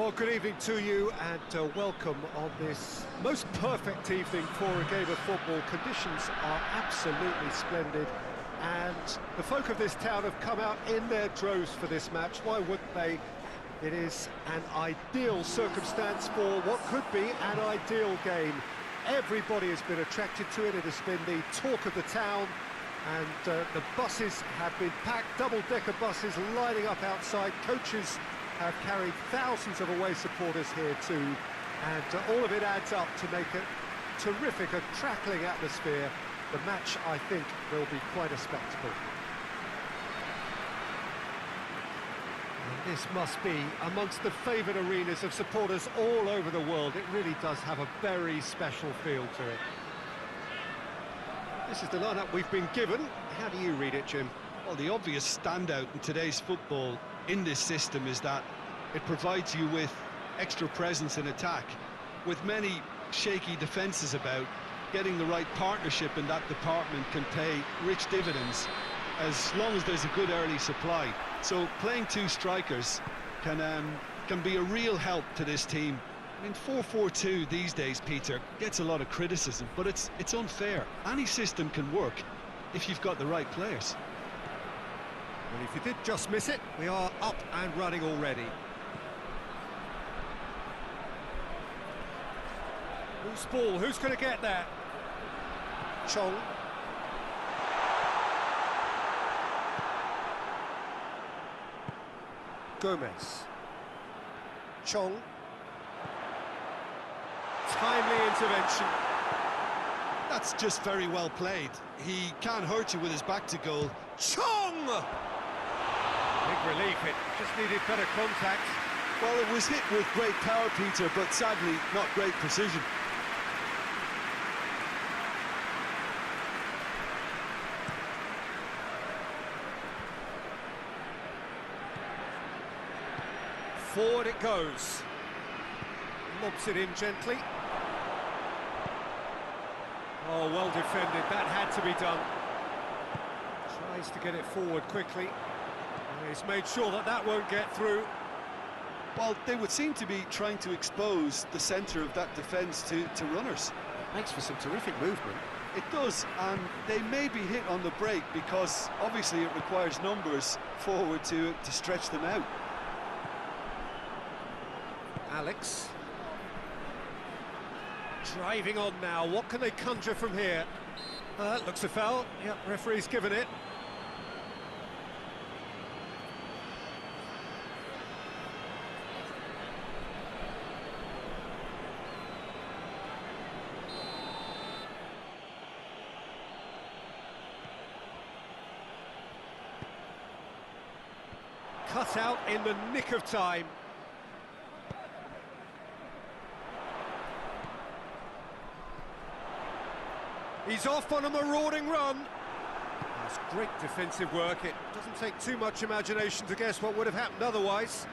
Well, good evening to you and welcome on this most perfect evening for a game of football. Conditions are absolutely splendid and the folk of this town have come out in their droves for this match. Why wouldn't they? It is an ideal circumstance for what could be an ideal game. Everybody has been attracted to it. It has been the talk of the town, and the buses have been packed, double-decker buses lining up outside. Coaches have carried thousands of away supporters here too, and all of it adds up to make it terrific, a crackling atmosphere. The match, I think, will be quite a spectacle. And this must be amongst the favoured arenas of supporters all over the world. It really does have a very special feel to it. This is the lineup we've been given. How do you read it, Jim? Well, the obvious standout in today's football in this system is that it provides you with extra presence in attack. With many shaky defences about, getting the right partnership in that department can pay rich dividends as long as there's a good early supply. So playing two strikers can be a real help to this team. I mean, 4-4-2 these days, Peter, gets a lot of criticism, but it's unfair. Any system can work if you've got the right players. Well, if you did just miss it, we are up and running already. Who's ball? Who's going to get that? Chong. Gomez. Chong. Timely intervention. That's just very well played. He can't hurt you with his back to goal. Chong! Big relief, it just needed better contact. Well, it was hit with great power, Peter, but sadly not great precision. Forward it goes. Lobs it in gently. Oh, well defended, that had to be done. Tries to get it forward quickly. He's made sure that that won't get through. Well, they would seem to be trying to expose the centre of that defence to runners. Makes for some terrific movement. It does, and they may be hit on the break because obviously it requires numbers forward to stretch them out. Alex. Driving on now, what can they conjure from here? Looks a foul. Yep, referee's given it. Cut out in the nick of time. He's off on a marauding run. That's great defensive work. It doesn't take too much imagination to guess what would have happened otherwise.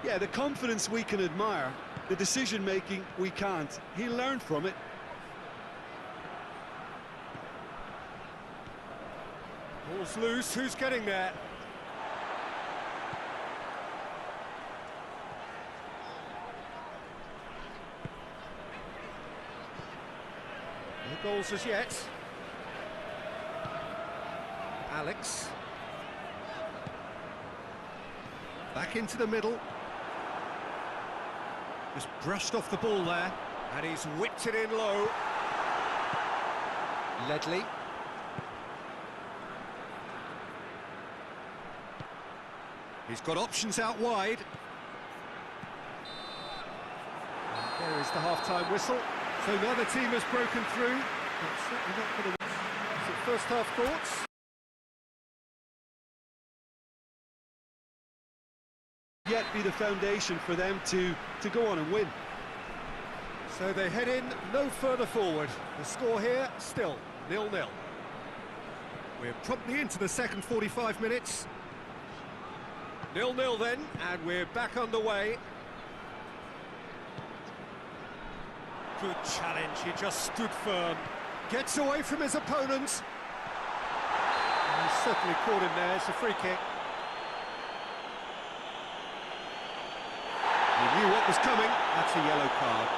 Yeah, the confidence we can admire, the decision-making we can't. He learned from it. Ball's loose, who's getting there? No goals as yet. Alex. Back into the middle. Just brushed off the ball there. And he's whipped it in low. Ledley. He's got options out wide. And there is the half-time whistle. So neither team has broken through. It's certainly not going to win. So first half thoughts? Yet be the foundation for them to go on and win. So they head in no further forward. The score here still 0-0. We're promptly into the second 45 minutes. 0-0 then, and we're back underway. Good challenge, he just stood firm. Gets away from his opponent. And he's certainly caught him there, it's a free kick. He knew what was coming. That's a yellow card.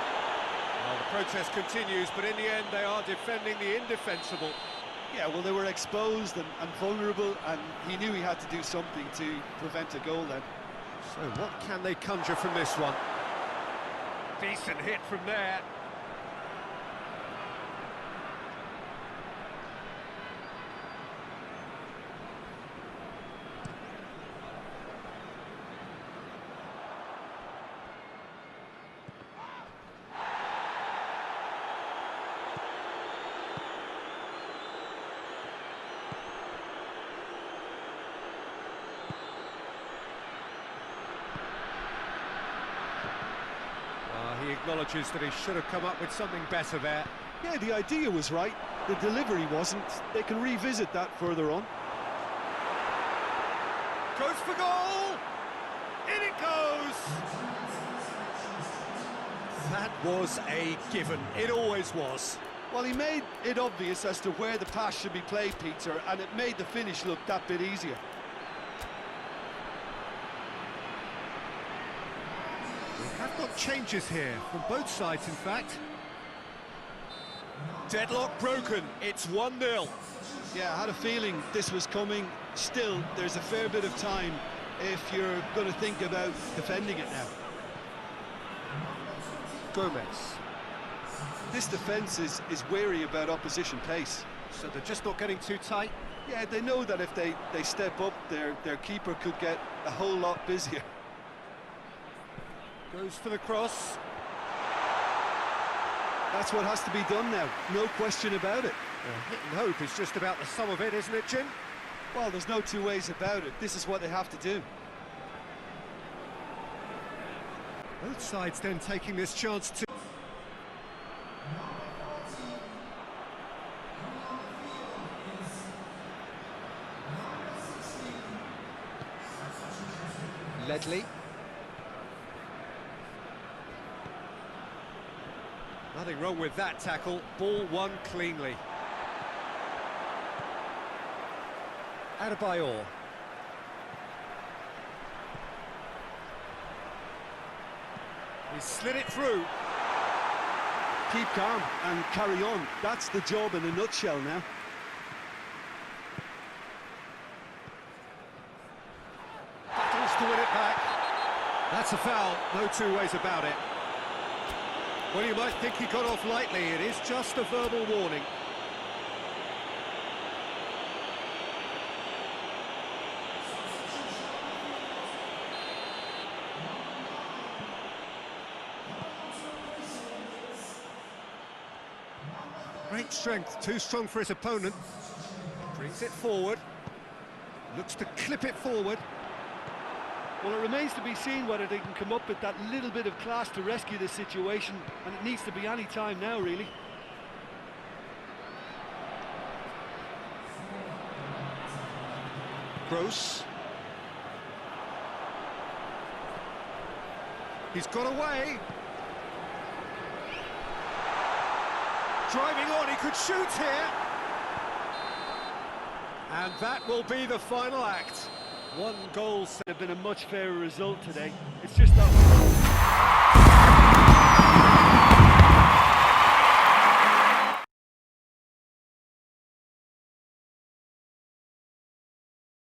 Well, the protest continues, but in the end they are defending the indefensible. Yeah, well, they were exposed and vulnerable, and he knew he had to do something to prevent a goal then. So what can they conjure from this one? Decent hit from there. He acknowledges that he should have come up with something better there. Yeah, the idea was right, the delivery wasn't. They can revisit that further on. Goes for goal! In it goes! That was a given. It always was. Well, he made it obvious as to where the pass should be played, Peter, and it made the finish look that bit easier. Have got changes here, from both sides in fact. Deadlock broken, it's 1-0. Yeah, I had a feeling this was coming. Still, there's a fair bit of time if you're going to think about defending it now. Gomez. This defence is wary about opposition pace. So they're just not getting too tight? Yeah, they know that if they step up, their keeper could get a whole lot busier. Goes for the cross. That's what has to be done now, no question about it. Hit and hope is just about the sum of it, isn't it, Jim? Well, there's no two ways about it. This is what they have to do. Both sides then taking this chance to... Ledley. Nothing wrong with that tackle. Ball won cleanly. Adebayor. He slid it through. Keep calm and carry on. That's the job in a nutshell now. Battles to win it back. That's a foul, no two ways about it. Well, you might think he got off lightly. It is just a verbal warning. Great strength, too strong for his opponent. Brings it forward. Looks to clip it forward. Well, it remains to be seen whether they can come up with that little bit of class to rescue this situation, and it needs to be any time now, really. Gross. He's got away. Driving on, he could shoot here. And that will be the final act. One goal. Have been a much fairer result today. It's just that.